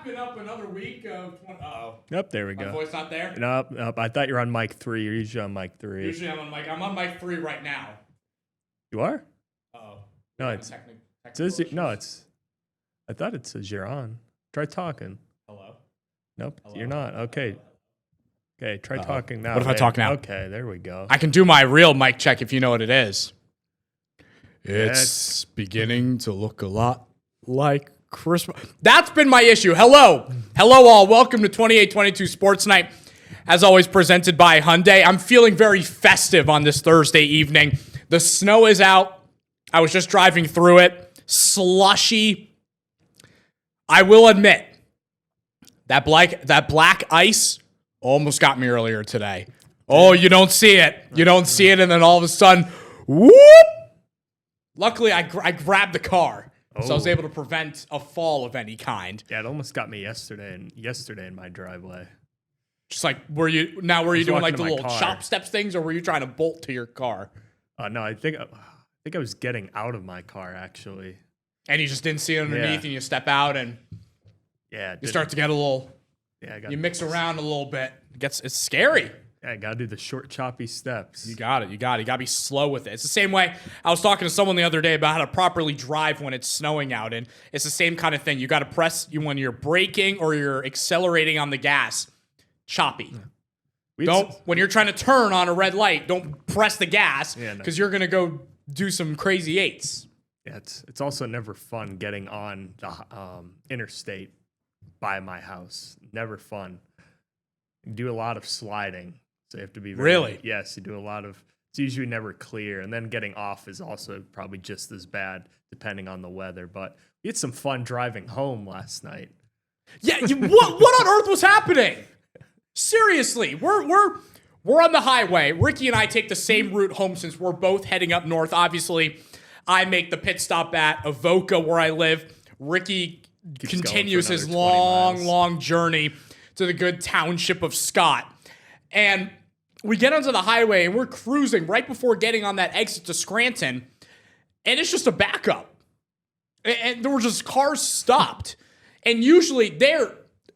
wrapping up another week of 20. Uh-oh. Yep, there we My go. voice not there? Nope. I thought you were on mic 3. You're usually on mic 3. Usually I'm on mic 3 right now. You are? Uh-oh. No, it's. I thought it says you're on. Try talking. Hello? Nope, Hello? you're not. Okay, try talking now. What if I talk now? Okay, there we go. I can do my real mic check if you know what it is. It's beginning to look a lot like Christmas. That's been my issue. Hello all. Welcome to 2822 Sports Night. As always, presented by Hyundai. I'm feeling very festive on this Thursday evening. The snow is out. I was just driving through it. Slushy. I will admit, that black ice almost got me earlier today. Oh, you don't see it. You don't see it, and then all of a sudden, whoop! Luckily, I grabbed the car, so I was able to prevent a fall of any kind. Yeah, it almost got me yesterday in my driveway. Just like, were you doing like the little car. chop steps things, or were you trying to bolt to your car? No, I think I was getting out of my car, actually. And you just didn't see it underneath, and you step out, and you start to get a little. Yeah, you mix around a little bit. It's scary. Yeah, I gotta do the short, choppy steps. You got it. You gotta be slow with it. It's the same way I was talking to someone the other day about how to properly drive when it's snowing out, and it's the same kind of thing. You gotta press when you're braking or you're accelerating on the gas. Choppy. When you're trying to turn on a red light, don't press the gas because you're gonna go do some crazy eights. Yeah, it's also never fun getting on the interstate by my house. Never fun. You do a lot of sliding, so you have to be really. Yes, you do a lot of. It's usually never clear, and then getting off is also probably just as bad, depending on the weather. But we had some fun driving home last night. Yeah, what on earth was happening? Seriously, we're on the highway. Ricky and I take the same route home since we're both heading up north. Obviously, I make the pit stop at Avoca where I live. Ricky continues his long journey to the good township of Scott. And we get onto the highway and we're cruising right before getting on that exit to Scranton. And it's just a backup. And there were just cars stopped. And usually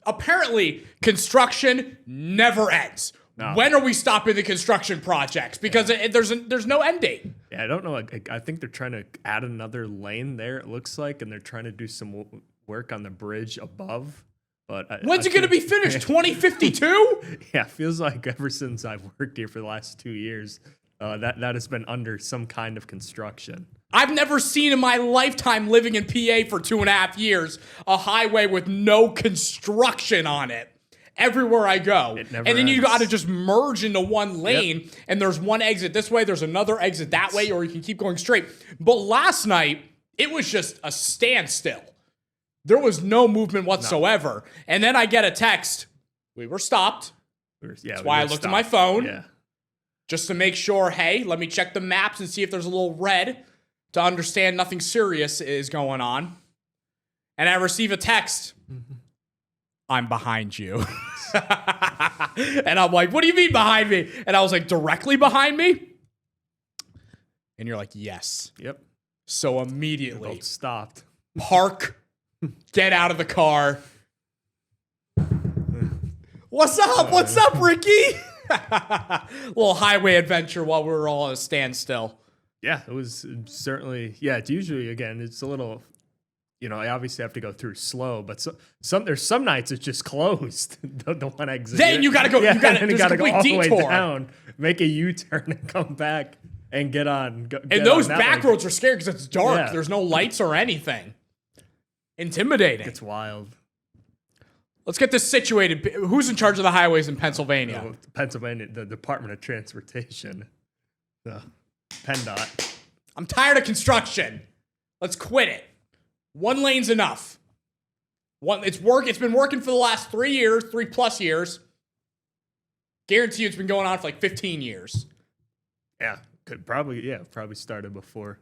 apparently construction never ends. No. When are we stopping the construction projects? Because there's no end date. Yeah, I don't know. I think they're trying to add another lane there, it looks like, and they're trying to do some work on the bridge above. But when's it going to be finished? 2052? Yeah, it feels like ever since I've worked here for the last 2 years, that has been under some kind of construction. I've never seen in my lifetime living in PA for 2.5 years a highway with no construction on it. Everywhere I go. And then ends. You got to just merge into one lane, and there's one exit this way, there's another exit that way, or you can keep going straight. But last night, it was just a standstill. There was no movement whatsoever. No. And then I get a text. We were stopped. That's why I looked at my phone just to make sure, hey, let me check the maps and see if there's a little red to understand nothing serious is going on. And I receive a text. I'm behind you. And I'm like, what do you mean behind me? And I was like, directly behind me? And you're like, yes. Yep. So immediately. Both stopped. Park. Get out of the car. What's up? What's up, Ricky? Little highway adventure while we were all at a standstill. Yeah, it was certainly. Yeah, it's usually, again, it's a little. I obviously have to go through slow, but there's some nights it's just closed. the one exit. Then you gotta go. You gotta go all the way down, make a U-turn, and come back and get on. And those back roads are scary because it's dark. Yeah. There's no lights or anything. Intimidating. It's wild. Let's get this situated. Who's in charge of the highways in Pennsylvania? Pennsylvania, the Department of Transportation, the PennDOT. I'm tired of construction. Let's quit it. One lane's enough. It's been working for the last 3+ years. Guarantee you it's been going on for like 15 years. Yeah, probably started before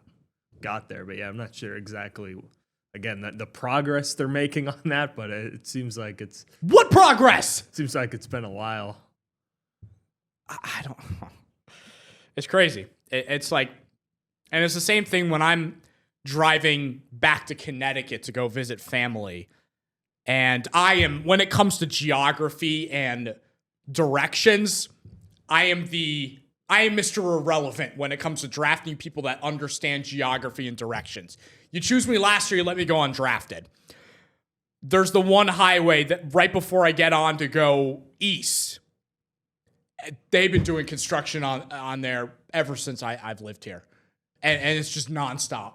got there, but yeah, I'm not sure exactly. Again, the progress they're making on that, but it seems like it's... What progress? Seems like it's been a while. I don't know. It's crazy. It's like... And it's the same thing when I'm driving back to Connecticut to go visit family. And when it comes to geography and directions, I am Mr. Irrelevant when it comes to drafting people that understand geography and directions. You choose me last year, you let me go undrafted. There's the one highway that right before I get on to go east, they've been doing construction on there ever since I've lived here. And it's just nonstop.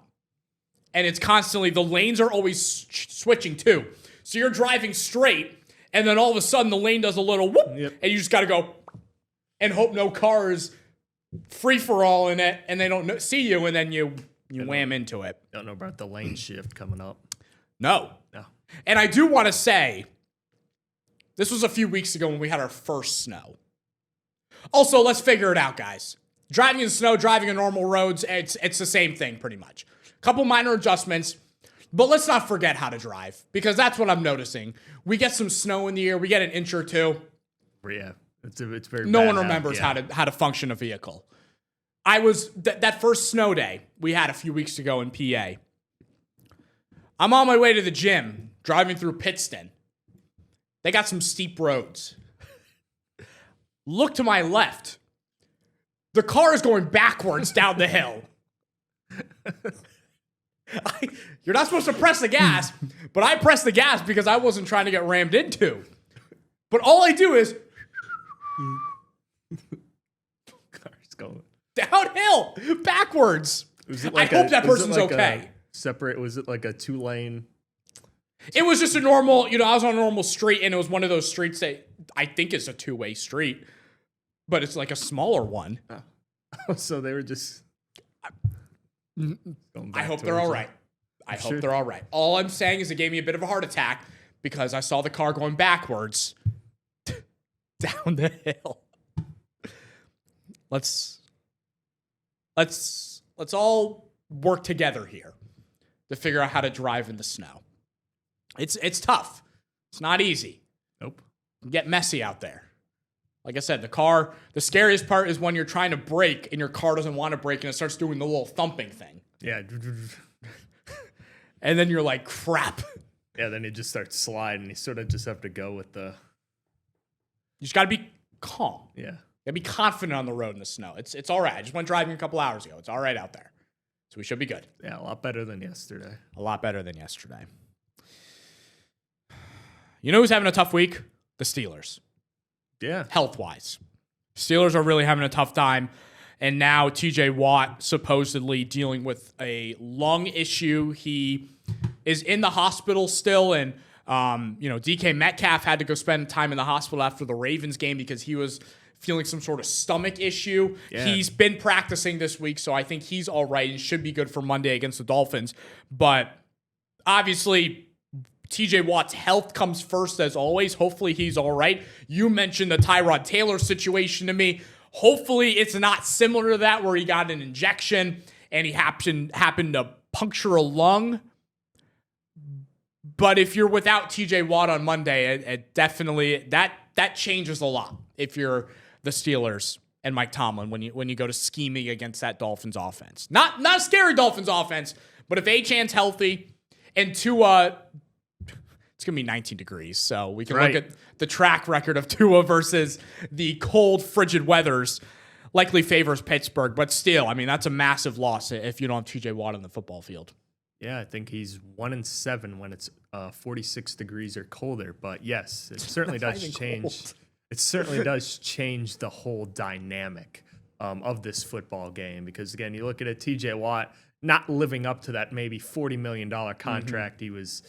And it's constantly, the lanes are always switching too. So you're driving straight, and then all of a sudden the lane does a little whoop, and you just got to go and hope no cars free for all in it, and they don't see you, and then you wham into it. Don't know about the lane shift coming up. No. And I do want to say, this was a few weeks ago when we had our first snow. Also, let's figure it out, guys. Driving in snow, driving on normal roads, it's the same thing pretty much. A couple minor adjustments, but let's not forget how to drive, because that's what I'm noticing. We get some snow in the air, we get an inch or two. Yeah, it's very. No one remembers how to function a vehicle. I was that first snow day we had a few weeks ago in PA. I'm on my way to the gym, driving through Pittston. They got some steep roads. Look to my left. The car is going backwards down the hill. You're not supposed to press the gas, but I pressed the gas because I wasn't trying to get rammed into. But all I do is car's going downhill, backwards. I hope that person's okay. Was it like a 2-lane? It was just a normal, I was on a normal street, and it was one of those streets that I think is a 2-way street, but it's like a smaller one. Oh, so they were just... I hope they're all right. I hope they're all right. All I'm saying is it gave me a bit of a heart attack because I saw the car going backwards down the hill. Let's all work together here to figure out how to drive in the snow. It's tough. It's not easy. Nope. Get messy out there. Like I said, the scariest part is when you're trying to brake and your car doesn't want to brake and it starts doing the little thumping thing. Yeah. And then you're like, crap. Yeah, then it just starts sliding. You sort of just have to go with the... You just got to be calm. Yeah. You got to be confident on the road in the snow. It's all right. I just went driving a couple hours ago. It's all right out there. So we should be good. Yeah, a lot better than yesterday. A lot better than yesterday. You know who's having a tough week? The Steelers. Yeah. Health-wise. Steelers are really having a tough time. And now TJ Watt supposedly dealing with a lung issue. He is in the hospital still. And, DK Metcalf had to go spend time in the hospital after the Ravens game because he was feeling some sort of stomach issue. Yeah. He's been practicing this week, so I think he's all right and should be good for Monday against the Dolphins. But obviously... TJ Watt's health comes first, as always. Hopefully he's all right. You mentioned the Tyrod Taylor situation to me. Hopefully it's not similar to that where he got an injection and he happened to puncture a lung. But if you're without TJ Watt on Monday, it definitely that changes a lot if you're the Steelers and Mike Tomlin when you go to scheming against that Dolphins offense. Not a scary Dolphins offense, but if Achan's healthy and Tua... It's going to be 19 degrees, so we can look at the track record of Tua versus the cold, frigid weathers. Likely favors Pittsburgh, but still, I mean, that's a massive loss if you don't have TJ Watt on the football field. Yeah, I think he's 1-7 when it's 46 degrees or colder. But yes, it certainly does change. Cold. It certainly does change the whole dynamic of this football game because, again, you look at it, TJ Watt not living up to that maybe $40 million contract he was,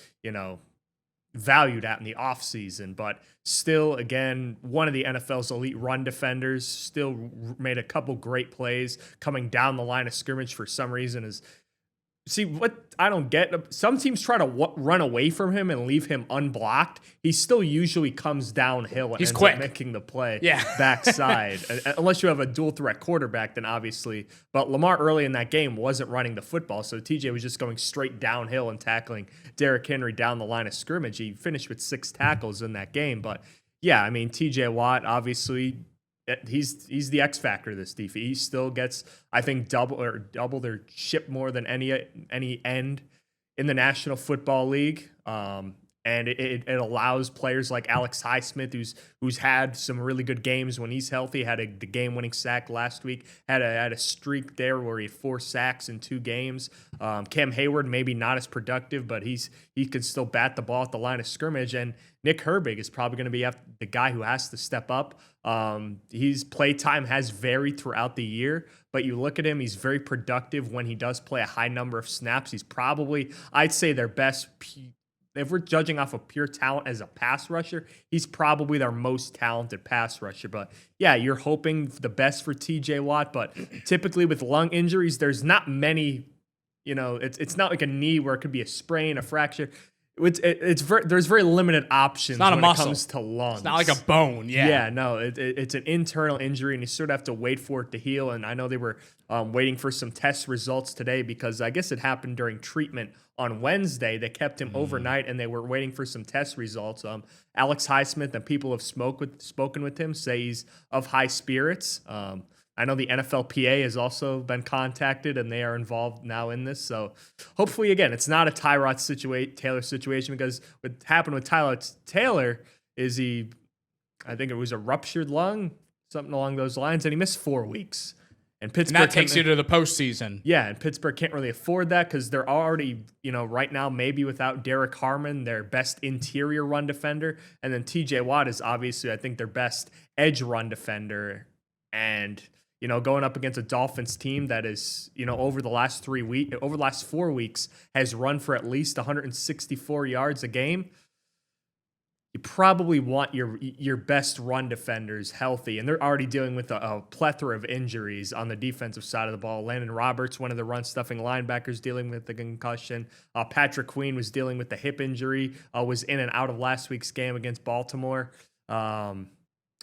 valued at in the offseason, but still, again, one of the NFL's elite run defenders, still made a couple great plays coming down the line of scrimmage for some reason. See, what I don't get, some teams try to run away from him and leave him unblocked. He still usually comes downhill and ends up making the play backside. Unless you have a dual threat quarterback, then obviously. But Lamar early in that game wasn't running the football, so TJ was just going straight downhill and tackling Derrick Henry down the line of scrimmage. He finished with 6 tackles in that game. But yeah, I mean, TJ Watt, obviously, he's the X factor of this defense. He still gets, I think, double their ship more than any end in the National Football League. And it allows players like Alex Highsmith, who's had some really good games when he's healthy, had the game-winning sack last week, had a streak there where he had 4 sacks in 2 games. Cam Hayward, maybe not as productive, but he could still bat the ball at the line of scrimmage. And Nick Herbig is probably going to be the guy who has to step up. His play time has varied throughout the year, but you look at him, he's very productive when he does play a high number of snaps. He's probably, I'd say, their best. If we're judging off of pure talent as a pass rusher, he's probably their most talented pass rusher. But yeah, you're hoping the best for TJ Watt, but typically with lung injuries, there's not many, it's not like a knee where it could be a sprain, a fracture. There's very limited options when it comes to lungs. It's not like a bone. Yeah, no, it's an internal injury, and you sort of have to wait for it to heal. And I know they were waiting for some test results today because I guess it happened during treatment on Wednesday. They kept him overnight, and they were waiting for some test results. Alex Highsmith and people have spoken with him say he's of high spirits. I know the NFLPA has also been contacted, and they are involved now in this. So hopefully, again, it's not a Tyrod Taylor situation, because what happened with Taylor is I think it was a ruptured lung, something along those lines, and he missed 4 weeks. And Pittsburgh takes you to the postseason. Yeah, and Pittsburgh can't really afford that because they're already, right now maybe without Derek Harmon, their best interior run defender. And then TJ Watt is obviously, I think, their best edge run defender. And going up against a Dolphins team that is, over the last 4 weeks, has run for at least 164 yards a game. You probably want your best run defenders healthy, and they're already dealing with a plethora of injuries on the defensive side of the ball. Landon Roberts, one of the run-stuffing linebackers, dealing with the concussion. Patrick Queen was dealing with the hip injury, was in and out of last week's game against Baltimore.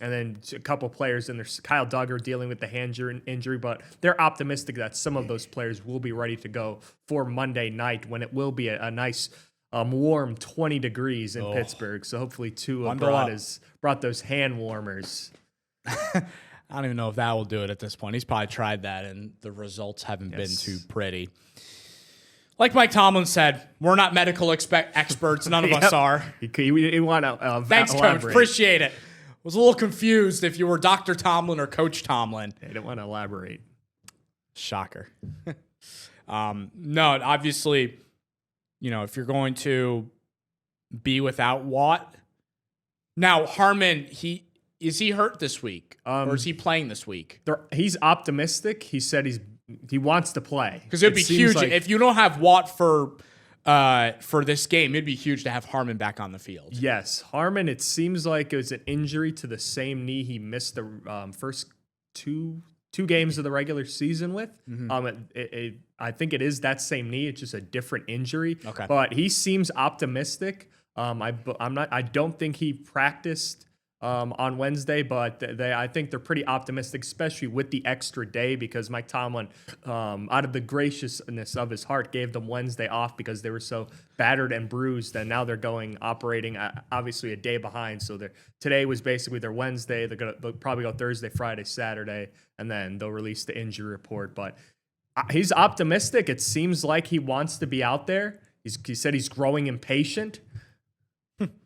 And then a couple players in there, Kyle Duggar dealing with the hand injury, but they're optimistic that some of those players will be ready to go for Monday night when it will be a nice warm 20 degrees in Pittsburgh. So hopefully Tua brought those hand warmers. I don't even know if that will do it at this point. He's probably tried that, and the results haven't been too pretty. Like Mike Tomlin said, we're not medical experts. None of us are. You want to Thanks, elaborate. Coach. Appreciate it. Was a little confused if you were Dr. Tomlin or Coach Tomlin. I don't want to elaborate. Shocker. No, obviously, if you're going to be without Watt. Now, Harmon, is he hurt this week? Or is he playing this week? He's optimistic. He said he wants to play. Because it'd be huge. If you don't have Watt for this game, it'd be huge to have Harmon back on the field. Yes. Harmon, it seems like it was an injury to the same knee he missed the first two games of the regular season with. Mm-hmm. I think it is that same knee. It's just a different injury. Okay. But he seems optimistic. I don't think he practiced on Wednesday, but I think they're pretty optimistic, especially with the extra day, because Mike Tomlin, out of the graciousness of his heart, gave them Wednesday off because they were so battered and bruised, and now they're operating obviously a day behind. So today was basically their Wednesday. They'll probably go Thursday, Friday, Saturday, and then they'll release the injury report. But he's optimistic. It seems like he wants to be out there. He said he's growing impatient.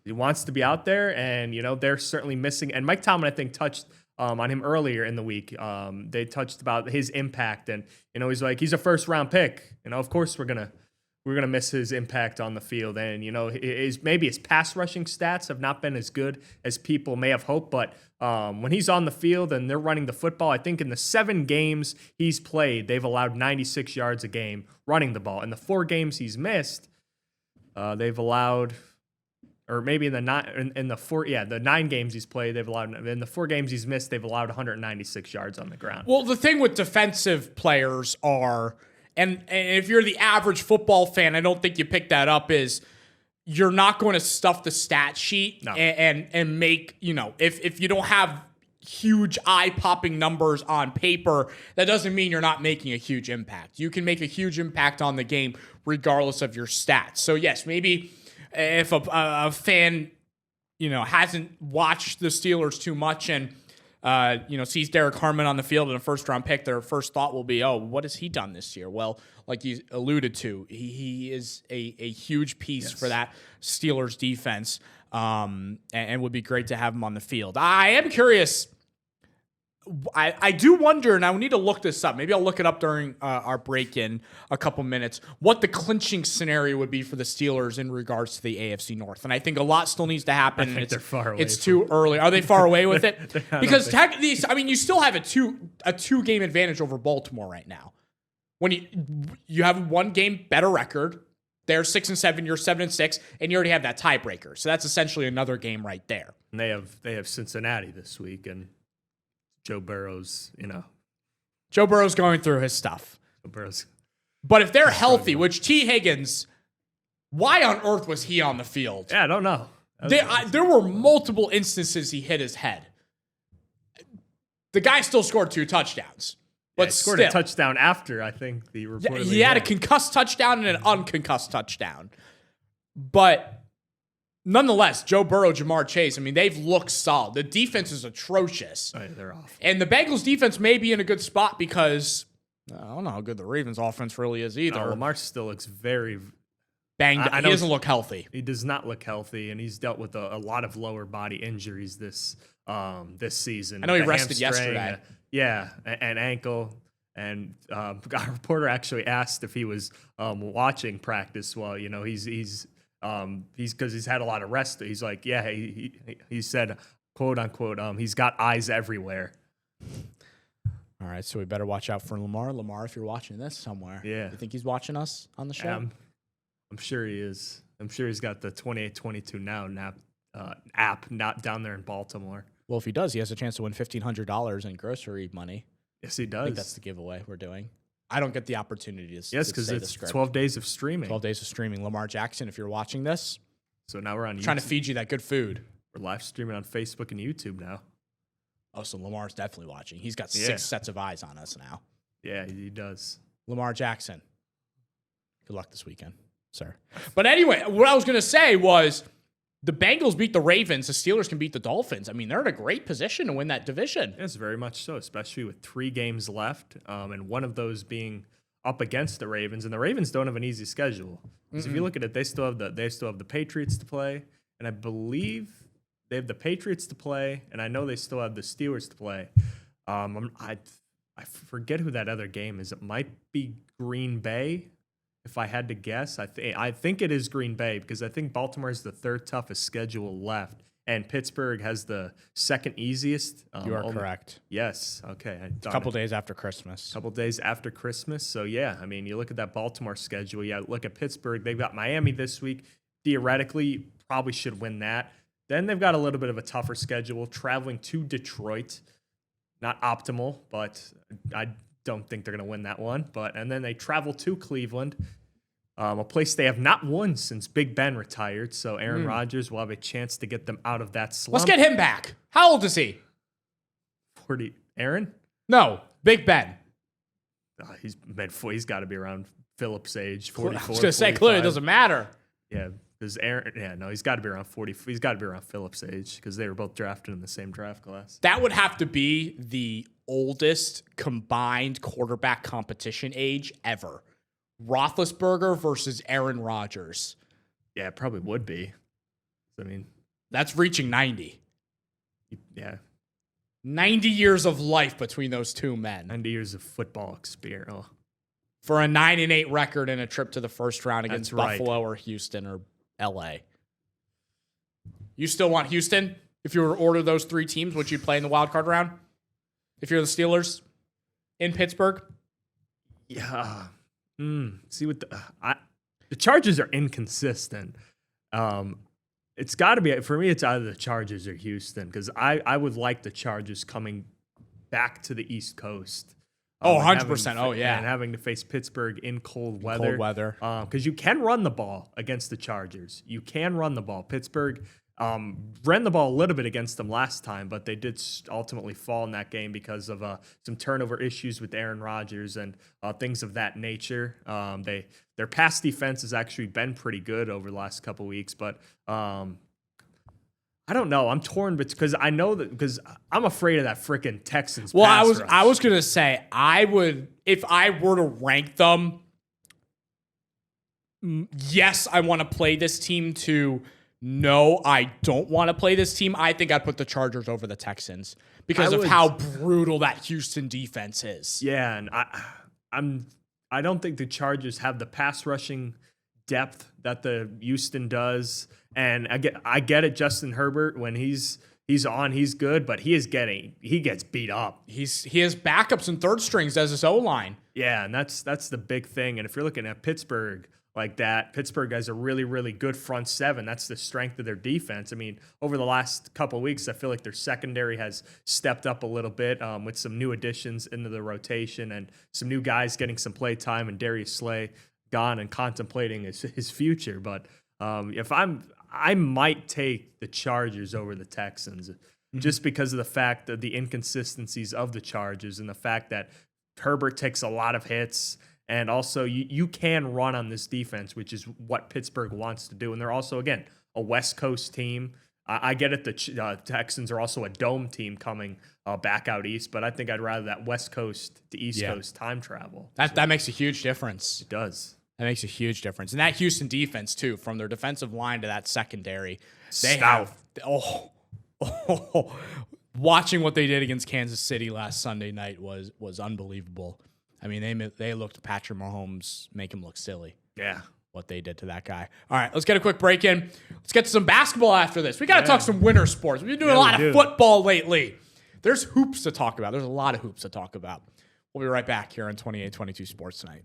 He wants to be out there, and they're certainly missing. And Mike Tomlin, I think, touched on him earlier in the week. They touched about his impact, and he's like, he's a first-round pick. Of course we're gonna miss his impact on the field. And maybe his pass rushing stats have not been as good as people may have hoped, but when he's on the field and they're running the football, I think in the 7 games he's played, they've allowed 96 yards a game running the ball. In the 4 games he's missed, they've allowed. Or maybe the 9 games he's played, they've allowed. In the 4 games he's missed, they've allowed 196 yards on the ground. Well, the thing with defensive players and if you're the average football fan, I don't think you pick that up, is you're not going to stuff the stat sheet and make, if you don't have huge eye-popping numbers on paper, that doesn't mean you're not making a huge impact. You can make a huge impact on the game regardless of your stats. So yes, maybe if a fan, hasn't watched the Steelers too much and sees Derek Harmon on the field in a first-round pick, their first thought will be, oh, what has he done this year? Well, like you alluded to, he is a huge piece for that Steelers defense, and would be great to have him on the field. I am curious. I do wonder, and I need to look this up. Maybe I'll look it up during our break in a couple minutes, what the clinching scenario would be for the Steelers in regards to the AFC North. And I think a lot still needs to happen. I think they're far away. It's too early. Are they far away with it? Because technically, you still have a two game advantage over Baltimore right now. When you have one game better record, they're 6-7, you're 7-6, and you already have that tiebreaker. So that's essentially another game right there. And they have Cincinnati this week, and Joe Burrow's going through his stuff. Joe Burrow's. But if they're healthy, which T. Higgins, why on earth was he on the field? Yeah, I don't know. There were multiple instances he hit his head. The guy still scored 2 touchdowns. But he scored a touchdown after, I think, the report. He had a concussed touchdown and an unconcussed touchdown. But nonetheless, Joe Burrow, Jamar Chase, they've looked solid. The defense is atrocious. Oh, yeah, they're off. And the Bengals defense may be in a good spot because I don't know how good the Ravens offense really is either. Lamar still looks very banged up. He doesn't look healthy. He does not look healthy, and he's dealt with a lot of lower body injuries this season. I know he rested yesterday. An ankle. And a reporter actually asked if he was watching practice while he's because he's had a lot of rest. He's like, yeah, he said, quote unquote, he's got eyes everywhere. All right, so we better watch out for Lamar. Lamar, if you're watching this somewhere, you think he's watching us on the show? I'm sure he is. I'm sure he's got the 2822 Now app not down there in Baltimore. Well, if he does, he has a chance to win $1,500 in grocery money. Yes, he does. I think that's the giveaway we're doing. I don't get the opportunity to yes, because it's 12 days of streaming. 12 days of streaming. Lamar Jackson, if you're watching this. So now we're on YouTube. Trying to feed you that good food. We're live streaming on Facebook and YouTube now. Oh, so Lamar's definitely watching. He's got 6 sets of eyes on us now. Yeah, he does. Lamar Jackson. Good luck this weekend, sir. But anyway, what I was going to say was the Bengals beat the Ravens. The Steelers can beat the Dolphins. They're in a great position to win that division. Yes, very much so, especially with 3 games left, and one of those being up against the Ravens. And the Ravens don't have an easy schedule. Because if you look at it, they still have the Patriots to play, and I believe they have the Patriots to play, and I know they still have the Steelers to play. I forget who that other game is. It might be Green Bay. If I had to guess, I think it is Green Bay because I think Baltimore is the 3rd toughest schedule left, and Pittsburgh has the 2nd easiest. You are correct. Yes. Okay. A couple days after Christmas. A couple days after Christmas. So, yeah, you look at that Baltimore schedule. Yeah, look at Pittsburgh. They've got Miami this week. Theoretically, probably should win that. Then they've got a little bit of a tougher schedule, traveling to Detroit. Not optimal, but I don't think they're going to win that one. And then they travel to Cleveland, a place they have not won since Big Ben retired. So Aaron Rodgers will have a chance to get them out of that slump. Let's get him back. How old is he? 40. Aaron? No, Big Ben. He's got to be around Phillips' age, 44. I was going to say, clearly it doesn't matter. Yeah, because Aaron. Yeah, no, he's got to be around 40. He's got to be around Phillips' age because they were both drafted in the same draft class. That would have to be the oldest combined quarterback competition age ever. Roethlisberger versus Aaron Rodgers. Yeah, it probably would be. That's reaching 90. Yeah. 90 years of life between those two men. 90 years of football experience. Oh. For a 9-8 record and a trip to the first round against Buffalo or Houston or LA. You still want Houston? If you were to order those 3 teams, would you play in the wild card round? If you're the Steelers in Pittsburgh? Yeah. See what the Chargers are inconsistent. It's got to be, for me, it's either the Chargers or Houston because I would like the Chargers coming back to the East Coast. 100%. Oh, yeah. And having to face Pittsburgh in cold weather. Cold weather. Because you can run the ball against the Chargers. You can run the ball. Pittsburgh ran the ball a little bit against them last time, but they did ultimately fall in that game because of some turnover issues with Aaron Rodgers and things of that nature. Their pass defense has actually been pretty good over the last couple weeks, but I don't know. I'm torn because I know that because I'm afraid of that freaking Texans. Well, pass rush. I was gonna say I would if I were to rank them. Yes, I want to play this team. To no, I don't want to play this team. I think I'd put the Chargers over the Texans because of how brutal that Houston defense is. Yeah, and I don't think the Chargers have the pass rushing depth that the Houston does. And I get it, Justin Herbert, when he's on, he's good, but he gets beat up. He has backups and third strings as his O-line. Yeah, and that's the big thing. And if you're looking at Pittsburgh like that, Pittsburgh has a really, really good front seven. That's the strength of their defense. I mean, over the last couple of weeks, I feel like their secondary has stepped up a little bit with some new additions into the rotation and some new guys getting some play time, and Darius Slay gone and contemplating his future. But I might take the Chargers over the Texans just because of the fact that the inconsistencies of the Chargers and the fact that Herbert takes a lot of hits. And also, you can run on this defense, which is what Pittsburgh wants to do. And they're also, again, a West Coast team. I get it. The Texans are also a dome team coming back out east, but I think I'd rather that West Coast to East Coast time travel. That makes a huge difference. It does. That makes a huge difference. And that Houston defense, too, from their defensive line to that secondary, watching what they did against Kansas City last Sunday night was unbelievable. I mean, they looked Patrick Mahomes, make him look silly. Yeah. What they did to that guy. All right, let's get a quick break in. Let's get to some basketball after this. We got to talk some winter sports. We've been doing a lot of football lately. There's hoops to talk about. There's a lot of hoops to talk about. We'll be right back here on 2822 Sports Tonight.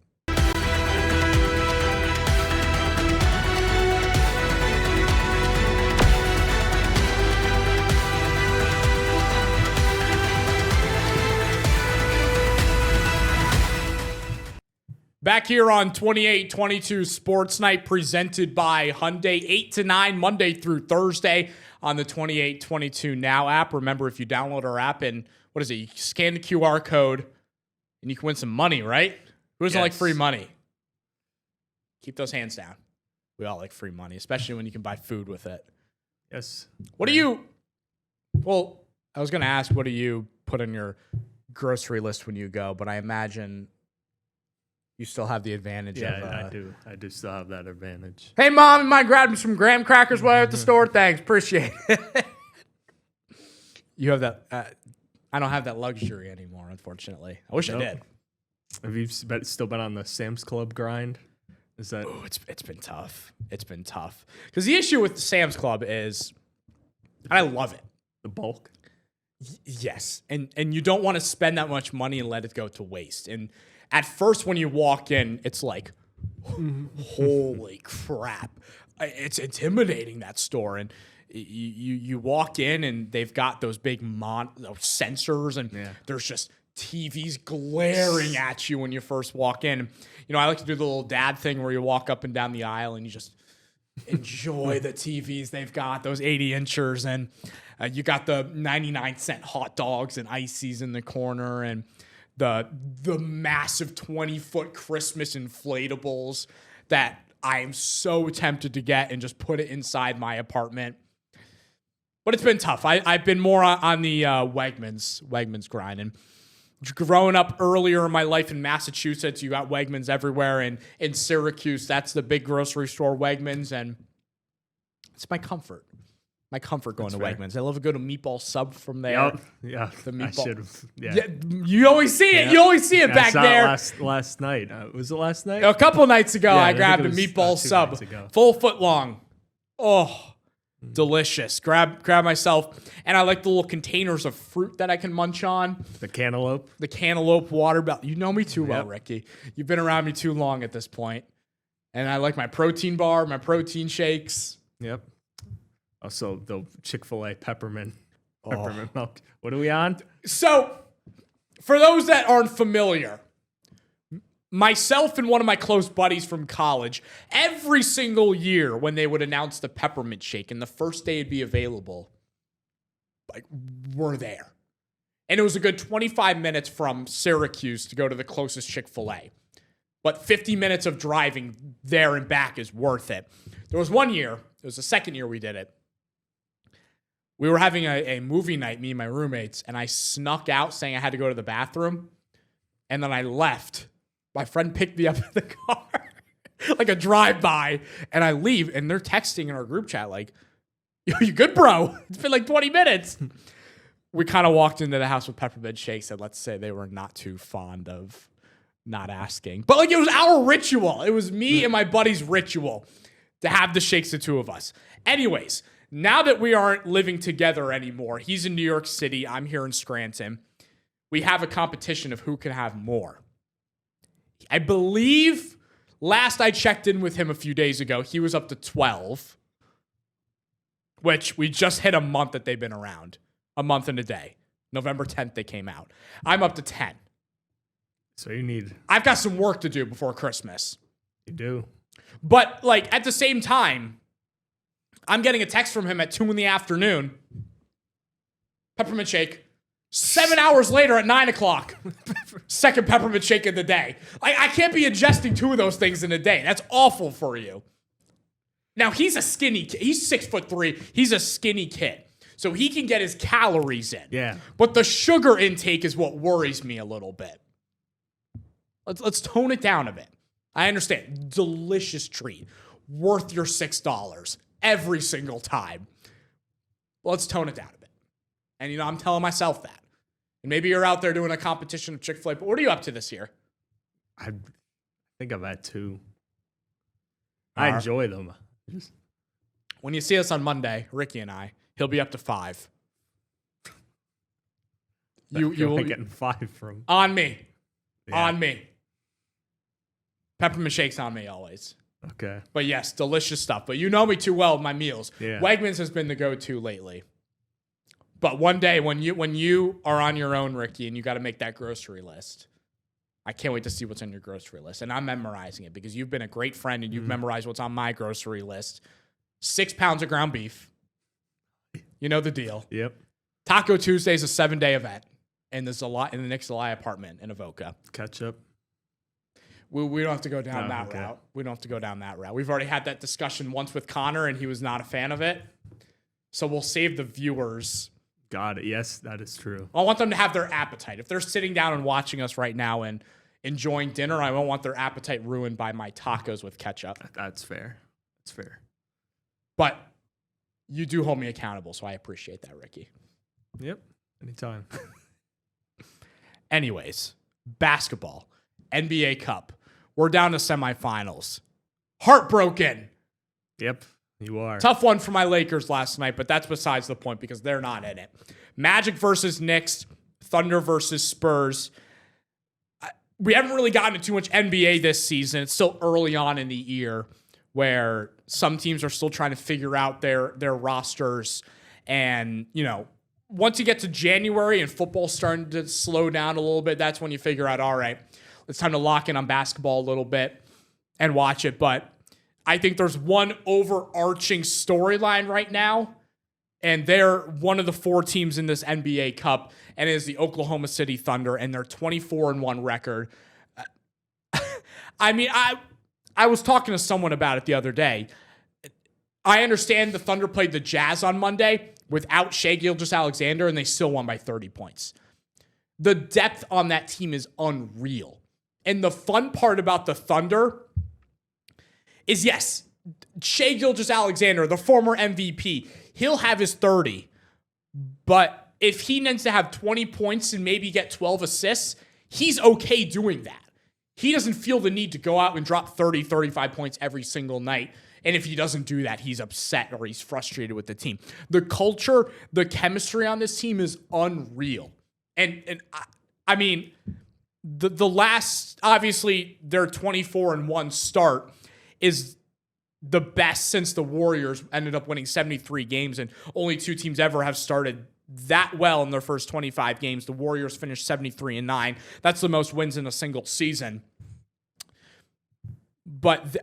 Back here on 2822 Sports Night, presented by Hyundai, 8 to 9, Monday through Thursday on the 2822 Now app. Remember, if you download our app and, you scan the QR code and you can win some money, right? Who doesn't like free money? Keep those hands down. We all like free money, especially when you can buy food with it. Yes. I was going to ask, what do you put on your grocery list when you go? But I imagine you still have the advantage. I do. I do still have that advantage. Hey, Mom, you might grab me some graham crackers while you're at the store? Thanks. Appreciate it. You have that. I don't have that luxury anymore, unfortunately. I wish I did. Have you still been on the Sam's Club grind? Is that? Ooh, it's been tough. It's been tough. Because the issue with the Sam's Club is, I love it. The bulk? Yes. And you don't want to spend that much money and let it go to waste. And at first, when you walk in, it's like, holy crap. It's intimidating, that store. And you walk in, and they've got those big sensors, and there's just TVs glaring at you when you first walk in. You know, I like to do the little dad thing where you walk up and down the aisle, and you just enjoy the TVs they've got, those 80-inchers. And you got the 99-cent hot dogs and ices in the corner, and the massive 20-foot Christmas inflatables that I am so tempted to get and just put it inside my apartment. But it's been tough. I've been more on the Wegmans grind. And growing up earlier in my life in Massachusetts, you got Wegmans everywhere. And in Syracuse, that's the big grocery store, Wegmans. And it's my comfort. My comfort going to Wegmans. I love a good meatball sub from there. Yep. Yeah, the meatball. Yeah, you always see it. You always see it back there. Last night. Was it last night? A couple of nights ago, I grabbed a meatball sub, full foot long. Oh, delicious. Grab myself, and I like the little containers of fruit that I can munch on. The cantaloupe. The cantaloupe watermelon. You know me too well, Ricky. You've been around me too long at this point. And I like my protein bar, my protein shakes. Yep. Also, the Chick-fil-A peppermint milk. What are we on? So, for those that aren't familiar, myself and one of my close buddies from college, every single year when they would announce the peppermint shake and the first day it'd be available, like, we're there. And it was a good 25 minutes from Syracuse to go to the closest Chick-fil-A. But 50 minutes of driving there and back is worth it. There was one year, it was the second year we did it. We were having a movie night, me and my roommates, and I snuck out saying I had to go to the bathroom, and then I left. My friend picked me up in the car, like a drive-by, and I leave, and they're texting in our group chat like, "Yo, you good, bro? It's been like 20 minutes." We kind of walked into the house with peppermint shakes, and let's say they were not too fond of not asking. But like it was our ritual. It was me and my buddy's ritual to have the shakes, the two of us. Anyways, now that we aren't living together anymore, he's in New York City, I'm here in Scranton. We have a competition of who can have more. I believe last I checked in with him a few days ago, he was up to 12, which we just hit a month that they've been around. A month and a day. November 10th, they came out. I'm up to 10. So I've got some work to do before Christmas. You do. But like at the same time, I'm getting a text from him at 2 p.m. Peppermint shake. 7 hours later at 9 o'clock. Second peppermint shake of the day. I can't be ingesting 2 of those things in a day. That's awful for you. Now he's a skinny kid. He's 6'3". He's a skinny kid. So he can get his calories in. Yeah. But the sugar intake is what worries me a little bit. Let's tone it down a bit. I understand. Delicious treat. Worth your $6 every single time. Let's tone it down a bit. And, I'm telling myself that. And maybe you're out there doing a competition of Chick-fil-A, but what are you up to this year? I think I'm at 2. I enjoy them. When you see us on Monday, Ricky and I, he'll be up to 5. You're getting 5 from... On me. Yeah. On me. Peppermint shakes on me always. Okay. But yes, delicious stuff. But you know me too well with my meals. Yeah. Wegmans has been the go-to lately. But one day when you are on your own, Ricky, and you got to make that grocery list, I can't wait to see what's on your grocery list. And I'm memorizing it because you've been a great friend and you've memorized what's on my grocery list. 6 pounds of ground beef. You know the deal. Yep. Taco Tuesday is a 7-day event. And there's a lot in the Nick Zelaya apartment in Avoca. Ketchup. We don't have to go down that route. We don't have to go down that route. We've already had that discussion once with Connor, and he was not a fan of it. So we'll save the viewers. Got it. Yes, that is true. I want them to have their appetite. If they're sitting down and watching us right now and enjoying dinner, I don't want their appetite ruined by my tacos with ketchup. That's fair. That's fair. But you do hold me accountable, so I appreciate that, Ricky. Yep. Anytime. Anyways, basketball, NBA Cup. We're down to semifinals. Heartbroken. Yep, you are. Tough one for my Lakers last night, but that's besides the point because they're not in it. Magic versus Knicks, Thunder versus Spurs. We haven't really gotten into too much NBA this season. It's still early on in the year where some teams are still trying to figure out their rosters. And, once you get to January and football's starting to slow down a little bit, that's when you figure out, all right, it's time to lock in on basketball a little bit and watch it. But I think there's one overarching storyline right now, and they're one of the 4 teams in this NBA Cup, and it is the Oklahoma City Thunder and their 24-1 record. I mean, I was talking to someone about it the other day. I understand the Thunder played the Jazz on Monday without Shai Gilgeous-Alexander, and they still won by 30 points. The depth on that team is unreal. And the fun part about the Thunder is, yes, Shai Gilgeous-Alexander, the former MVP, he'll have his 30. But if he needs to have 20 points and maybe get 12 assists, he's okay doing that. He doesn't feel the need to go out and drop 30, 35 points every single night. And if he doesn't do that, he's upset or he's frustrated with the team. The culture, the chemistry on this team is unreal. And I mean, the last, obviously, their 24-1 start is the best since the Warriors ended up winning 73 games, and only 2 teams ever have started that well in their first 25 games. The Warriors finished 73-9. That's the most wins in a single season. But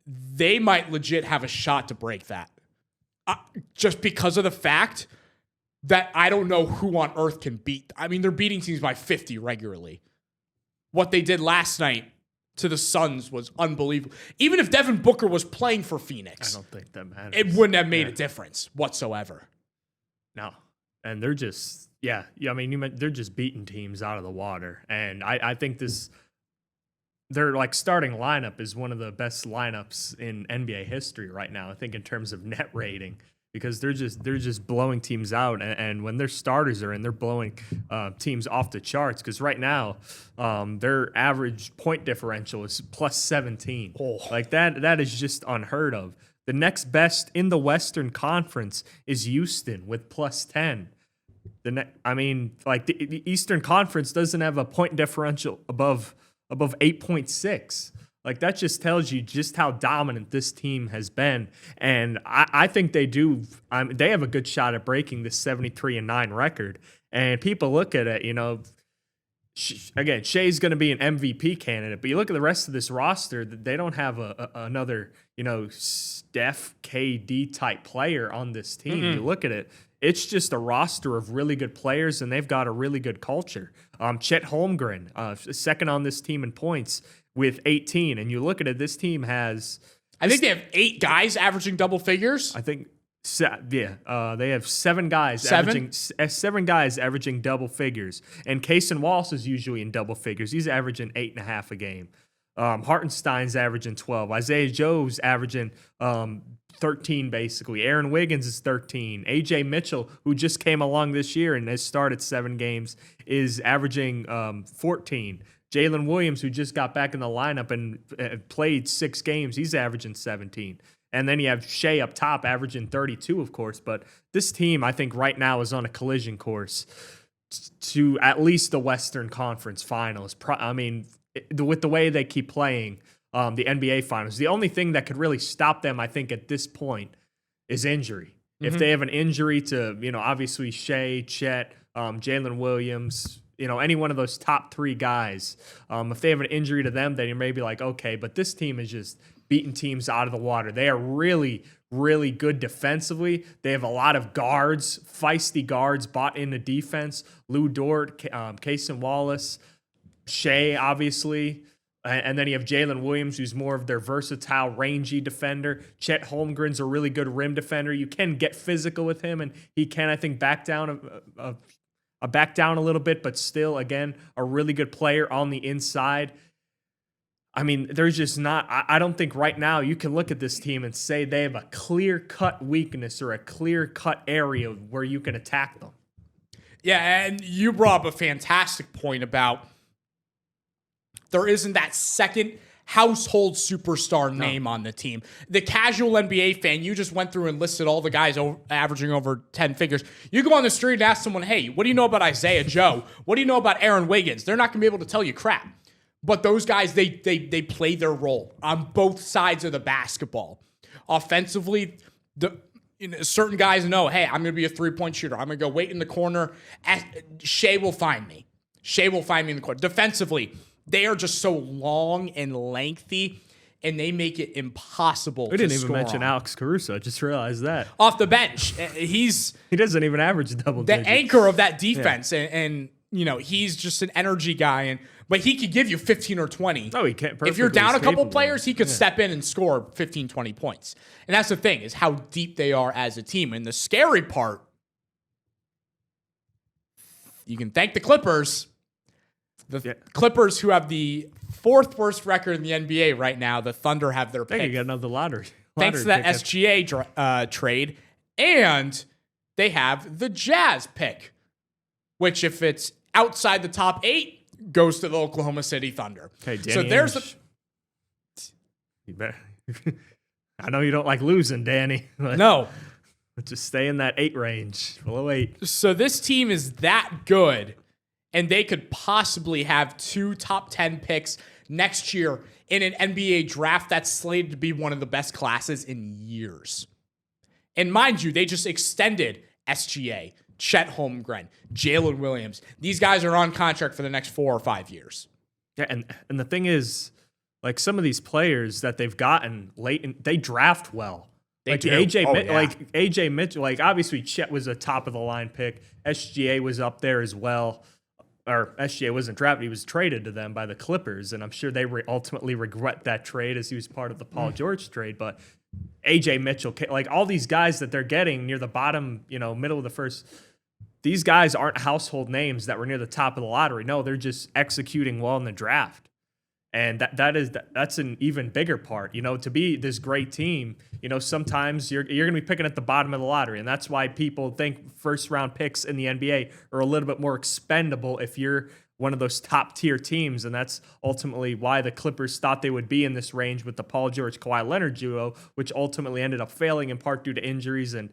they might legit have a shot to break that. Just because of the fact that I don't know who on earth can beat. I mean, they're beating teams by 50 regularly. What they did last night to the Suns was unbelievable. Even if Devin Booker was playing for Phoenix, I don't think that matters. It wouldn't have made a difference whatsoever. No. And they're just, yeah. I mean, they're just beating teams out of the water. And I think their like starting lineup is one of the best lineups in NBA history right now. I think in terms of net rating, because they're just blowing teams out. And when their starters are in, they're blowing teams off the charts. Because right now, their average point differential is plus 17. Oh. Like that is just unheard of. The next best in the Western Conference is Houston with plus 10. The Eastern Conference doesn't have a point differential above 8.6. Like, that just tells you just how dominant this team has been. And I think they do. They have a good shot at breaking this 73-9 record. And people look at it, again, Shea's going to be an MVP candidate, but you look at the rest of this roster, they don't have another, Steph, KD type player on this team. You look at it, it's just a roster of really good players, and they've got a really good culture. Chet Holmgren, second on this team in points with 18, and you look at it, this team has... I think they have 8 guys averaging double figures. I think... they have 7 guys seven guys averaging double figures, and Kaysen Wallace is usually in double figures. He's averaging 8.5 a game. Hartenstein's averaging 12. Isaiah Joe's averaging 13 basically. Aaron Wiggins is 13. AJ Mitchell, who just came along this year and has started 7 games, is averaging 14. Jalen Williams, who just got back in the lineup and played 6 games, he's averaging 17. And then you have Shea up top averaging 32, of course. But this team, I think, right now is on a collision course to at least the Western Conference Finals. With the way they keep playing the NBA Finals, the only thing that could really stop them, I think, at this point is injury. If they have an injury to, obviously Shea, Chet, Jalen Williams, any one of those top 3 guys, if they have an injury to them, then you may be like, okay, but this team is just beating teams out of the water. They are really, really good defensively. They have a lot of guards, feisty guards bought into defense. Lou Dort, Kaysen Wallace, Shea, obviously. And then you have Jalen Williams, who's more of their versatile, rangy defender. Chet Holmgren's a really good rim defender. You can get physical with him, and he can, I think, back down a little bit, but still, again, a really good player on the inside. I mean, there's just not, I don't think right now you can look at this team and say they have a clear-cut weakness or a clear-cut area where you can attack them. Yeah, and you brought up a fantastic point about there isn't that second household superstar name on the team. The casual NBA fan, you just went through and listed all the guys averaging over 10 figures. You go on the street and ask someone, hey, what do you know about Isaiah Joe? What do you know about Aaron Wiggins? They're not going to be able to tell you crap. But those guys, they play their role on both sides of the basketball. Offensively, certain guys know, hey, I'm going to be a three-point shooter. I'm going to go wait in the corner. Shea will find me. Shea will find me in the corner. Defensively, they are just so long and lengthy, and they make it impossible to score. We didn't even mention Alex Caruso. I just realized that. Off the bench. He doesn't even average double digits. The anchor of that defense, and he's just an energy guy, but he could give you 15 or 20. Oh, he can't. If you're down a couple players, he could step in and score 15, 20 points. And that's the thing, is how deep they are as a team. And the scary part, you can thank the Clippers. Clippers, who have the 4th worst record in the NBA right now, the Thunder have their pick. They got another lottery. Thanks to that SGA trade. And they have the Jazz pick, which if it's outside the top 8, goes to the Oklahoma City Thunder. Okay, Danny so there's Ainge. You better. I know you don't like losing, Danny. No. Just stay in that 8 range, below 8. So this team is that good, and they could possibly have 2 top 10 picks next year in an NBA draft that's slated to be one of the best classes in years. And mind you, they just extended SGA, Chet Holmgren, Jalen Williams. These guys are on contract for the next 4 or 5 years. Yeah, and the thing is, like, some of these players that they've gotten late, they draft well. They like do. AJ Mitchell, like, obviously Chet was a top of the line pick. SGA was up there as well. Or SGA wasn't drafted; he was traded to them by the Clippers, and I'm sure they ultimately regret that trade, as he was part of the Paul George trade. But AJ Mitchell, like all these guys that they're getting near the bottom, middle of the first. These guys aren't household names that were near the top of the lottery. No, they're just executing well in the draft. And that's an even bigger part, to be this great team. Sometimes you're going to be picking at the bottom of the lottery, and that's why people think first round picks in the NBA are a little bit more expendable if you're one of those top tier teams, and that's ultimately why the Clippers thought they would be in this range with the Paul George Kawhi Leonard duo, which ultimately ended up failing in part due to injuries, and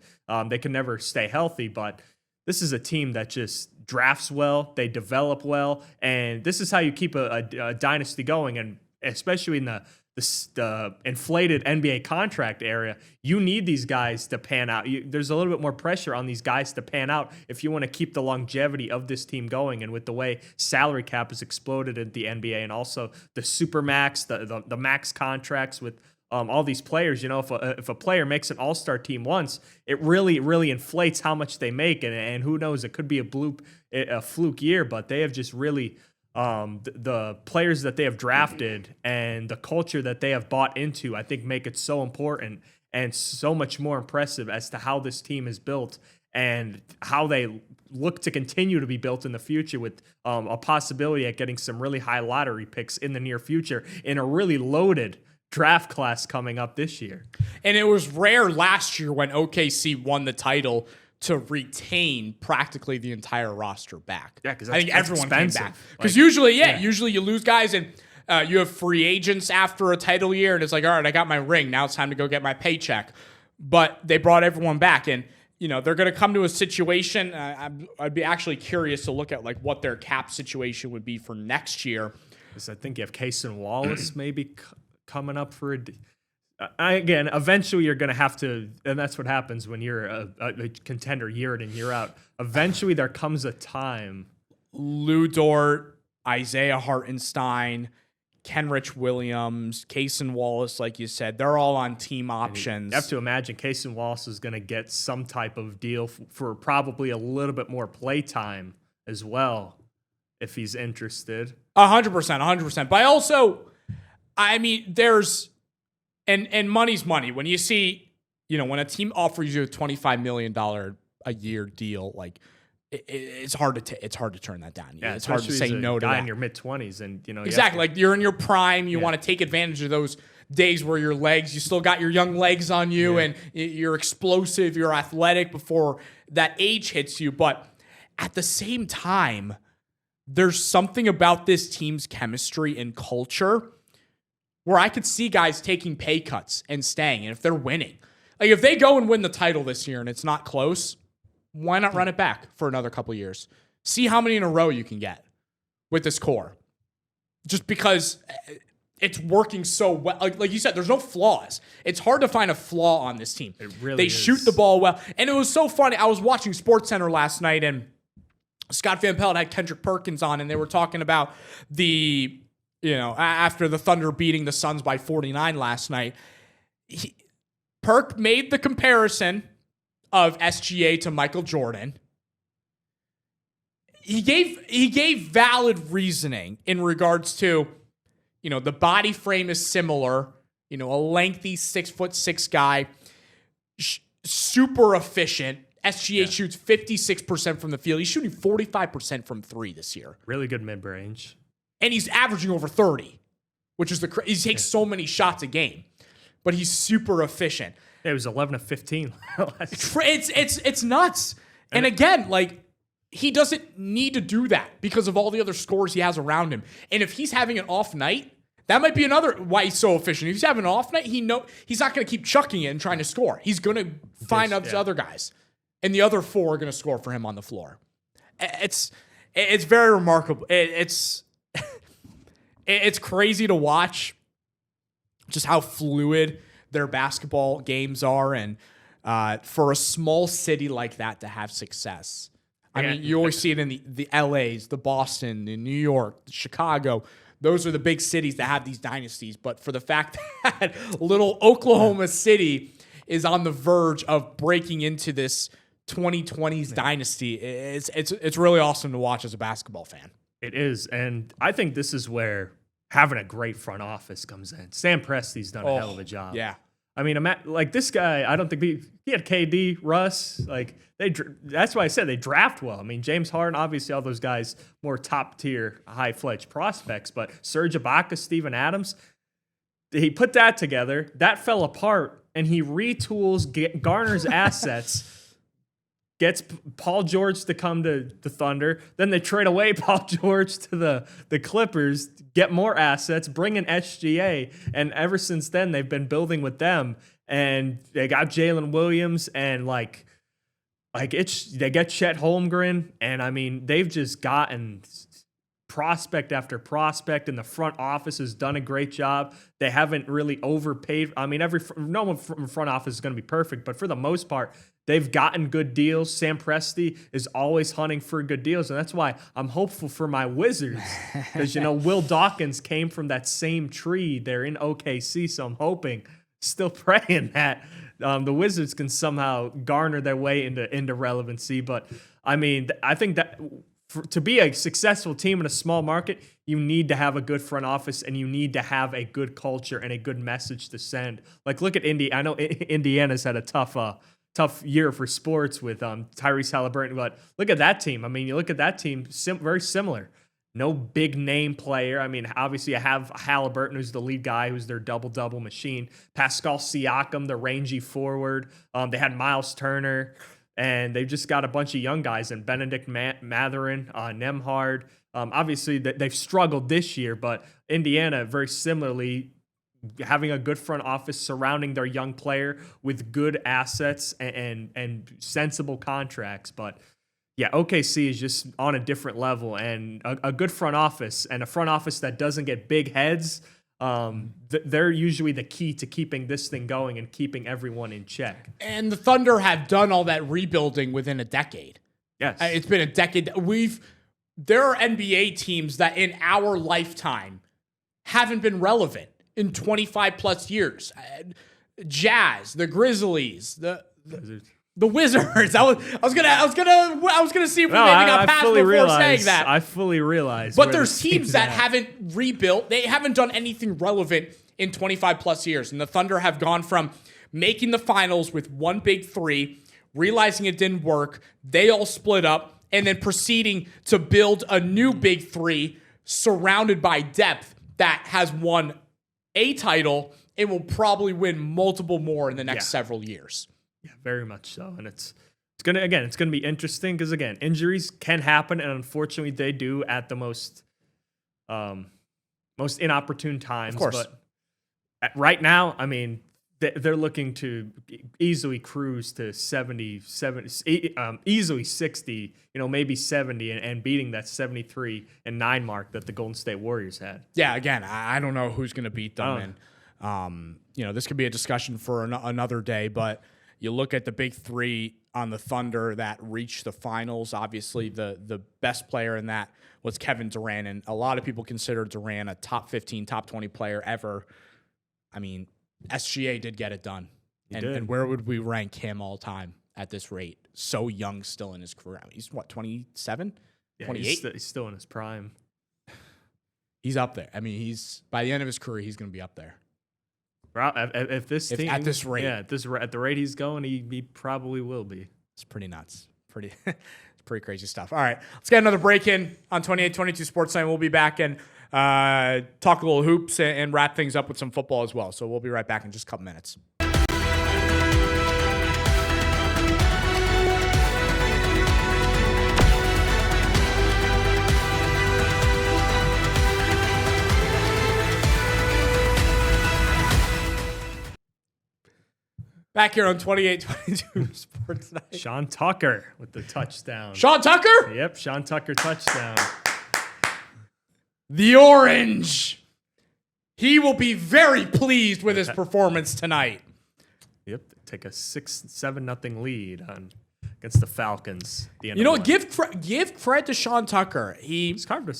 they can never stay healthy. But this is a team that just drafts well, they develop well, and this is how you keep a dynasty going. And especially in the inflated NBA contract area, you need these guys to pan out. There's a little bit more pressure on these guys to pan out if you want to keep the longevity of this team going. And with the way salary cap has exploded in the NBA, and also the supermax, the max contracts with all these players, if a player makes an all-star team once, it really, really inflates how much they make. And who knows, it could be a fluke year, but they have just really, the players that they have drafted and the culture that they have bought into, I think make it so important and so much more impressive as to how this team is built and how they look to continue to be built in the future with a possibility at getting some really high lottery picks in the near future in a really loaded draft class coming up this year. And it was rare last year when OKC won the title to retain practically the entire roster back. Yeah, because I think everyone expensive. Came back. Because usually you lose guys and you have free agents after a title year, and it's like, all right, I got my ring. Now it's time to go get my paycheck. But they brought everyone back, and they're going to come to a situation. I'd be actually curious to look at like what their cap situation would be for next year. Because I think you have Cason Wallace maybe coming up for again, eventually you're going to have to, and that's what happens when you're a contender year in and year out. Eventually there comes a time. Lou Dort, Isaiah Hartenstein, Kenrich Williams, Cason Wallace, like you said, they're all on team options. You have to imagine Cason Wallace is going to get some type of deal for probably a little bit more play time as well, if he's interested. 100%. But there's and money's money. When you see, when a team offers you a $25 million a year deal, like it's hard to turn that down. Yeah, it's hard to say no to guy that. In your mid-20s, and exactly, like you're in your prime. You want to take advantage of those days where you still got your young legs on you, and you're explosive, you're athletic before that age hits you. But at the same time, there's something about this team's chemistry and culture where I could see guys taking pay cuts and staying. And if they're winning, like if they go and win the title this year and it's not close, why not run it back for another couple years? See how many in a row you can get with this core. Just because it's working so well. Like you said, there's no flaws. It's hard to find a flaw on this team. It really They is. shoot the ball well. And it was so funny. I was watching SportsCenter last night, and Scott Van Pelt had Kendrick Perkins on, and they were talking about after the Thunder beating the Suns by 49 last night. Perk made the comparison of SGA to Michael Jordan. He gave valid reasoning in regards to, the body frame is similar, a lengthy 6'6" guy, super efficient. SGA shoots 56% from the field. He's shooting 45% from three this year. Really good mid-range. And he's averaging over 30, which is he takes so many shots a game, but he's super efficient. It was 11 of 15. It's nuts. And again, like, he doesn't need to do that because of all the other scores he has around him. And if he's having an off night, that might be another why he's so efficient. If he's having an off night, he's not going to keep chucking it and trying to score. He's going to find other guys, and the other four are going to score for him on the floor. It's very remarkable. It's crazy to watch just how fluid their basketball games are, and for a small city like that to have success. I mean, you always see it in the LAs, the Boston, the New York, Chicago. Those are the big cities that have these dynasties. But for the fact that little Oklahoma City is on the verge of breaking into this 2020s dynasty, it's really awesome to watch as a basketball fan. It is, and I think this is where having a great front office comes in. Sam Presti's done a hell of a job. Yeah. I mean, like this guy, I don't think he had KD, Russ. Like that's why I said they draft well. I mean, James Harden, obviously, all those guys more top tier, high fledged prospects. But Serge Ibaka, Steven Adams, he put that together. That fell apart, and he retools, garners assets. Gets Paul George to come to the Thunder. Then they trade away Paul George to the Clippers, get more assets, bring in SGA. And ever since then, they've been building with them. And they got Jalen Williams and they get Chet Holmgren. And I mean, they've just gotten prospect after prospect, and the front office has done a great job. They haven't really overpaid. I mean, no one from front office is going to be perfect, but for the most part, they've gotten good deals. Sam Presti is always hunting for good deals, and that's why I'm hopeful for my Wizards because, Will Dawkins came from that same tree there in OKC, so I'm hoping, still praying that the Wizards can somehow garner their way into relevancy. But, I mean, I think that to be a successful team in a small market, you need to have a good front office and you need to have a good culture and a good message to send. Like, look at Indy. I know Indiana's had a tough year for sports with Tyrese Halliburton, but look at that team. I mean, you look at that team, very similar. No big name player. I mean, obviously you have Halliburton, who's the lead guy, who's their double-double machine. Pascal Siakam, the rangy forward. They had Miles Turner. And they've just got a bunch of young guys, and Benedict Mathurin, Nembhard. Obviously, they've struggled this year, but Indiana, very similarly, having a good front office surrounding their young player with good assets and sensible contracts. But yeah, OKC is just on a different level, and a good front office, and a front office that doesn't get big heads. They're usually the key to keeping this thing going and keeping everyone in check. And the Thunder have done all that rebuilding within a decade. Yes. It's been a decade. There are NBA teams that in our lifetime haven't been relevant in 25 plus years. Jazz, the Grizzlies, the Wizards. I was gonna see if we maybe got past before saying that. I fully realize. But there's teams that haven't rebuilt. They haven't done anything relevant in 25 plus years. And the Thunder have gone from making the finals with one big three, realizing it didn't work. They all split up, and then proceeding to build a new big three surrounded by depth that has won a title and will probably win multiple more in the next several years. Yeah, very much so. And it's gonna be interesting because, again, injuries can happen, and unfortunately they do at the most inopportune times. Of course. But right now, I mean, they're looking to easily cruise to 70, easily 60, maybe 70, and beating that 73-9 mark that the Golden State Warriors had. Yeah, again, I don't know who's going to beat them. And, this could be a discussion for another day, but you look at the big three on the Thunder that reached the finals. Obviously, the best player in that was Kevin Durant, and a lot of people consider Durant a top 15, top 20 player ever. I mean, SGA did get it done. And where would we rank him all time at this rate? So young still in his career. I mean, he's, 27? Yeah, 28? He's still in his prime. He's up there. I mean, by the end of his career, he's going to be up there. If this team, at this rate, at the rate he's going, he probably will be. It's pretty nuts. It's pretty crazy stuff. All right, let's get another break in on 28-22 Sports Night. We'll be back and talk a little hoops and wrap things up with some football as well. So we'll be right back in just a couple minutes. Back here on 28-22 Sports Night. Sean Tucker with the touchdown. Sean Tucker? Yep, Sean Tucker touchdown. The Orange. He will be very pleased with his performance tonight. Yep, take a 6-7-0 lead against the Falcons. Give credit to Sean Tucker. He's carved a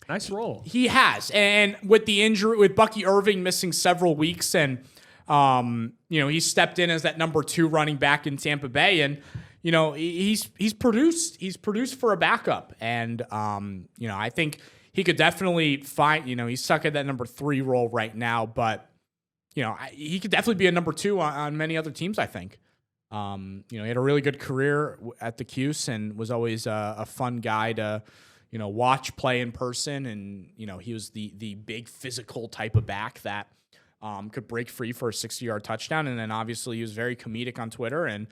nice role. He has, and with the injury, with Bucky Irving missing several weeks, and he stepped in as that number 2 running back in Tampa Bay, and he's produced. He's produced for a backup, and I think he could definitely find. He's stuck at that number 3 role right now, but he could definitely be a number 2 on many other teams, I think. He had a really good career at the Cuse and was always a fun guy to, watch play in person. And, he was the big physical type of back that could break free for a 60-yard touchdown. And then obviously he was very comedic on Twitter and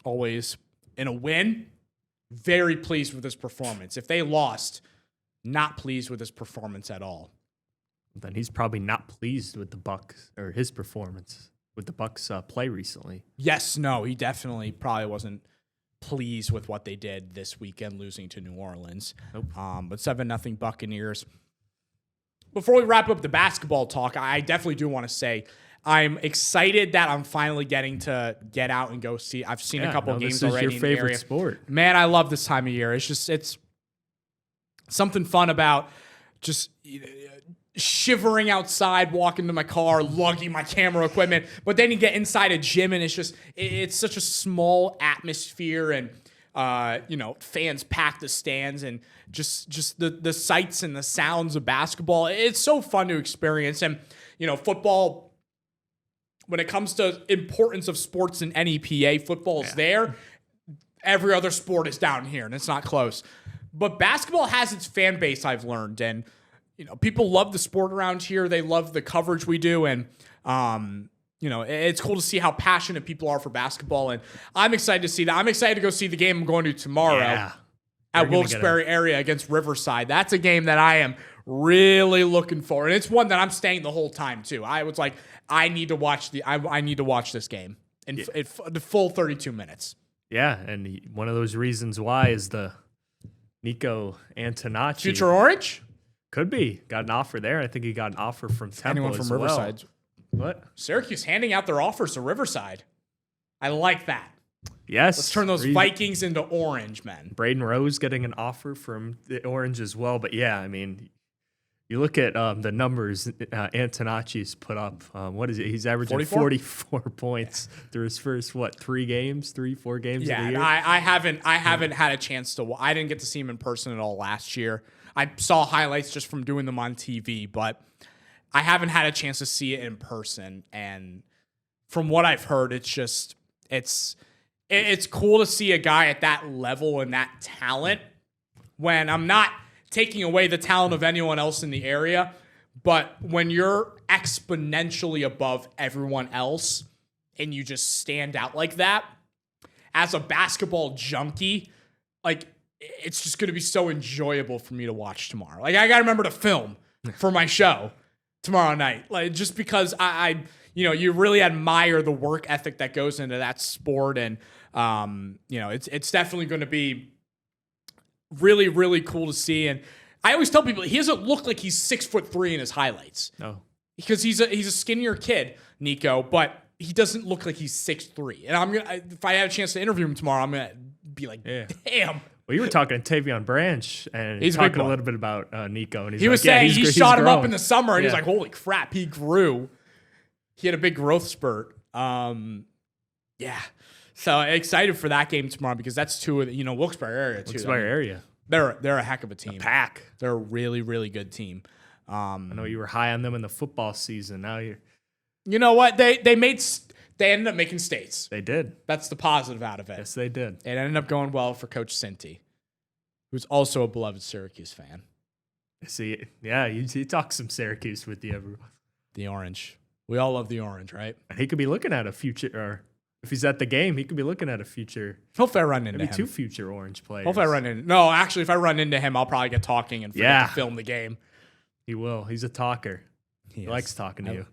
always in a win, very pleased with his performance. If they lost, not pleased with his performance at all. Then he's probably not pleased with the Bucs or his performance with the Bucs play recently. Yes, no, he definitely probably wasn't pleased with what they did this weekend, losing to New Orleans. Nope. But 7-0 Buccaneers. Before we wrap up the basketball talk, I definitely do want to say I'm excited that I'm finally getting to get out and go see. I've seen a couple of games already. This is your favorite sport. Man, I love this time of year. It's something fun about just shivering outside, walking to my car, lugging my camera equipment. But then you get inside a gym and it's such a small atmosphere and, fans pack the stands and just the sights and the sounds of basketball. It's so fun to experience. And, football, when it comes to importance of sports in NEPA, football is there. Every other sport is down here and it's not close. But basketball has its fan base, I've learned. And, people love the sport around here. They love the coverage we do. And, it's cool to see how passionate people are for basketball. And I'm excited to see that. I'm excited to go see the game I'm going to tomorrow at Wilkes-Barre area against Riverside. That's a game that I am really looking for. And it's one that I'm staying the whole time, too. I was like, I need to watch this game in the full 32 minutes. Yeah, and one of those reasons why is the Nico Antonacci. Future Orange? Could be. Got an offer there. I think he got an offer from Temple Anyone from Riverside. What? Syracuse handing out their offers to Riverside. I like that. Yes. Let's turn those Vikings into Orange, men. Braden Rose getting an offer from the Orange as well. But yeah, I mean, you look at the numbers Antonacci's put up. What is it? He's averaging 44 points through his first, 4 games of the year? Yeah, I haven't had a chance to. I didn't get to see him in person at all last year. I saw highlights just from doing them on TV, but I haven't had a chance to see it in person. And from what I've heard, it's cool to see a guy at that level and that talent when I'm not taking away the talent of anyone else in the area, but when you're exponentially above everyone else and you just stand out like that, as a basketball junkie, like, it's just going to be so enjoyable for me to watch tomorrow. Like, I got to remember to film for my show tomorrow night. Like, just because I you really admire the work ethic that goes into that sport. And, it's definitely going to be really, really cool to see. And I always tell people he doesn't look like he's 6'3" in his highlights. No, because he's a skinnier kid, Nico, but he doesn't look like he's 6'3". And if I have a chance to interview him tomorrow, I'm gonna be like, damn. Well, you were talking to Tavion Branch, and he's talking a little bit about Nico, and he was saying he shot him up in the summer, and he's like, holy crap, he grew. He had a big growth spurt. Yeah. So excited for that game tomorrow because that's two of the, Wilkes-Barre area too. Wilkes-Barre area. They're a heck of a team. A pack. They're a really, really good team. I know you were high on them in the football season. Now you're. You know what? They ended up making states. They did. That's the positive out of it. Yes, they did. It ended up going well for Coach Cinti, who's also a beloved Syracuse fan. See, yeah, he talks some Syracuse with you. The Orange. We all love the Orange, right? And he could be looking at a future, or if he's at the game, he could be looking at a future. Hopefully I run into him. Maybe 2 future Orange players. Hopefully I run into. No, actually, if I run into him, I'll probably get talking and forget to film the game. He will. He's a talker. He likes talking to you.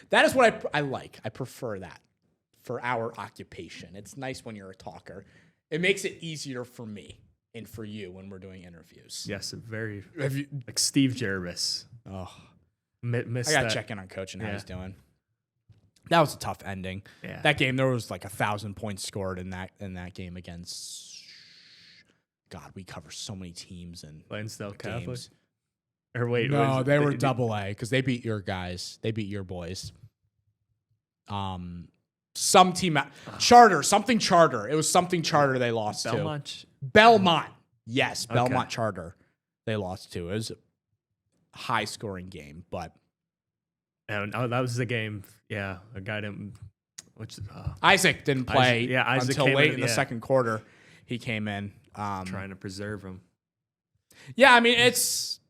That is what I like. I prefer that for our occupation. It's nice when you're a talker. It makes it easier for me and for you when we're doing interviews. Yes, like Steve Jervis. Oh, I gotta check in on Coach and how he's doing. That was a tough ending. Yeah. That game, there was like 1,000 points scored in that game against. God, we cover so many teams and Lansdale games. Catholic. Or wait, no, they were double A because they beat your guys. They beat your boys. Some team Charter, something Charter. It was something Charter they lost to. Belmont. Yes, Belmont Charter. They lost to. It was a high scoring game, but And that was the game. Yeah, a guy didn't. Isaac didn't play Isaac until late in the yeah. second quarter. He came in trying to preserve him. Yeah, I mean it's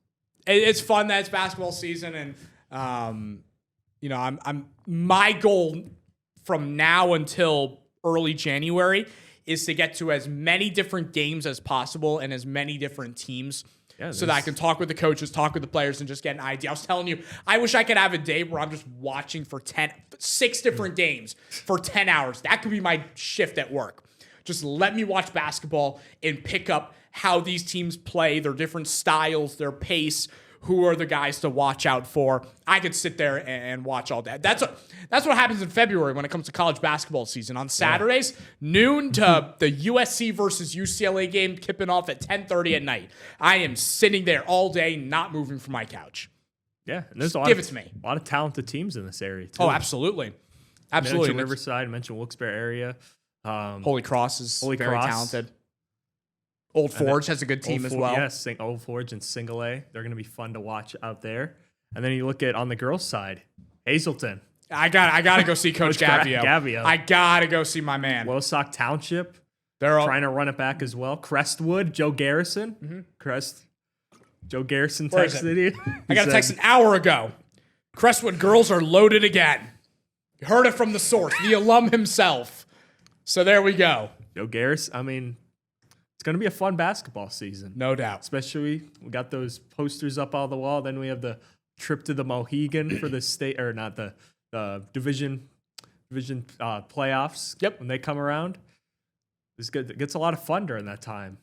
fun that it's basketball season, and you know I'm my goal from now until early January is to get to as many different games as possible and as many different teams. Yeah, so that I can talk with the coaches, talk with the players, and just get an idea. I was telling you, I wish I could have a day where I'm just watching for 6 different games for 10 hours. That could be my shift at work. Just let me watch basketball and pick up how these teams play, their different styles, their pace, who are the guys to watch out for. I could sit there and watch all that. That's what happens in February when it comes to college basketball season. On Saturdays, noon to the USC versus UCLA game kicking off at 10:30 at night. I am sitting there all day, not moving from my couch. Yeah, and there's give it to me. A lot of talented teams in this area, too. Oh, absolutely. Absolutely. Mentioned Riverside, mentioned Wilkes-Barre area. Holy Cross is very talented. Old Forge has a good team as well. Yes, Old Forge and Single A. They're going to be fun to watch out there. And then you look at on the girls' side, Hazleton. I got to go see Coach Gavio. Gavio. I got to go see my man. Losac Township. They're trying to run it back as well. Crestwood, Joe Garrison. Mm-hmm. Joe Garrison texted you. I got a text an hour ago. Crestwood girls are loaded again. You heard it from the source, the alum himself. So there we go. Joe Garrison, I mean, it's going to be a fun basketball season. No doubt. Especially, we got those posters up on the wall. Then we have the trip to the Mohegan for the state, or not the division playoffs. Yep. When they come around. It gets a lot of fun during that time.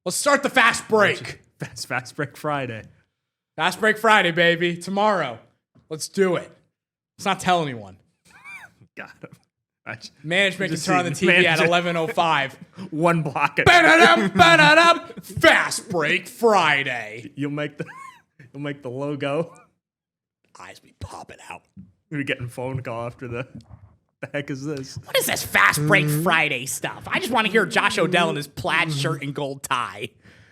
Let's start the fast break. Fast break Friday. Fast break Friday, baby. Tomorrow. Let's do it. Let's not tell anyone. Got him. Management can turn on the TV at 11:05. One block it. Fast break Friday. You'll make the logo. Eyes be popping out. We're getting a phone call after the heck is this? What is this fast break Friday stuff? I just want to hear Josh Odell in his plaid shirt and gold tie.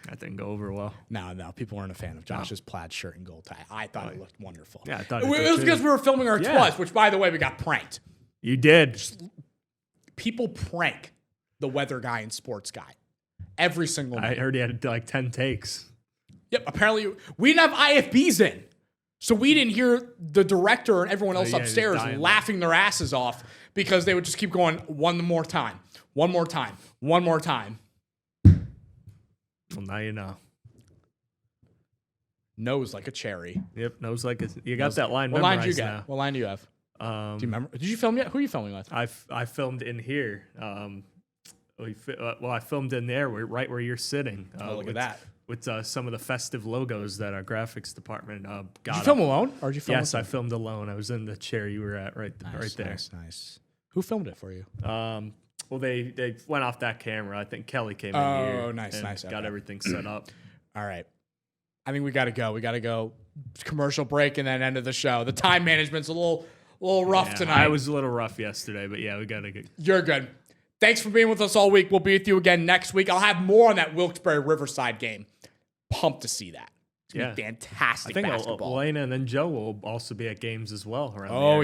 That didn't go over well. No, people weren't a fan of Josh's plaid shirt and gold tie. I thought it looked wonderful. Yeah, I thought it was because we were filming our twas, which, by the way, we got pranked. You did. People prank the weather guy and sports guy every single night. I heard he had like 10 takes. Yep, apparently we didn't have IFBs in. So we didn't hear the director and everyone else upstairs laughing their asses off because they would just keep going one more time. Well, now you know. Nose like a cherry. Yep, nose like a... You got that line memorized now. What line do you get? What line do you have? Do you remember? Did you film yet? Who are you filming with? I filmed in here. I filmed in there, right where you're sitting. Look at that. With some of the festive logos that our graphics department got. Did you film alone, or did you film? Yes, I filmed alone. I was in the chair you were at, right there. Nice. Who filmed it for you? Well, they went off that camera. I think Kelly came in here. Oh, nice. Got everything set up. All right. I think we got to go. We got to go commercial break and then end of the show. The time management's a little rough tonight. I was a little rough yesterday, but yeah, we got to go. You're good. Thanks for being with us all week. We'll be with you again next week. I'll have more on that Wilkes-Barre Riverside game. Pumped to see that. It's going to be fantastic basketball. I think Elena and then Joe will also be at games as well. Tomorrow.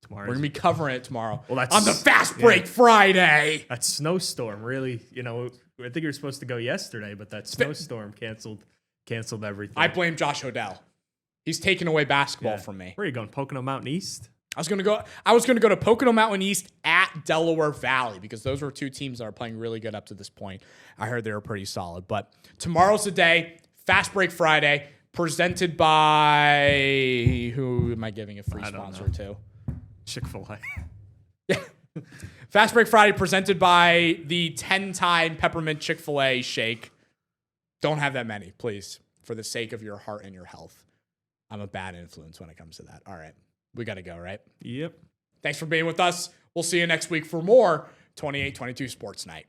We're going to be covering it tomorrow. Well, on the Fast Break Friday. That snowstorm really, I think you were supposed to go yesterday, but that snowstorm canceled everything. I blame Josh Odell. He's taken away basketball from me. Where are you going? Pocono Mountain East? I was going to go to Pocono Mountain East at Delaware Valley because those were two teams that are playing really good up to this point. I heard they were pretty solid. But tomorrow's the day. Fast Break Friday, presented by... Who am I giving a free sponsor to? Chick-fil-A. Yeah. Fast Break Friday, presented by the 10-time peppermint Chick-fil-A shake. Don't have that many, please, for the sake of your heart and your health. I'm a bad influence when it comes to that. All right. We got to go, right? Yep. Thanks for being with us. We'll see you next week for more 28-22 Sports Night.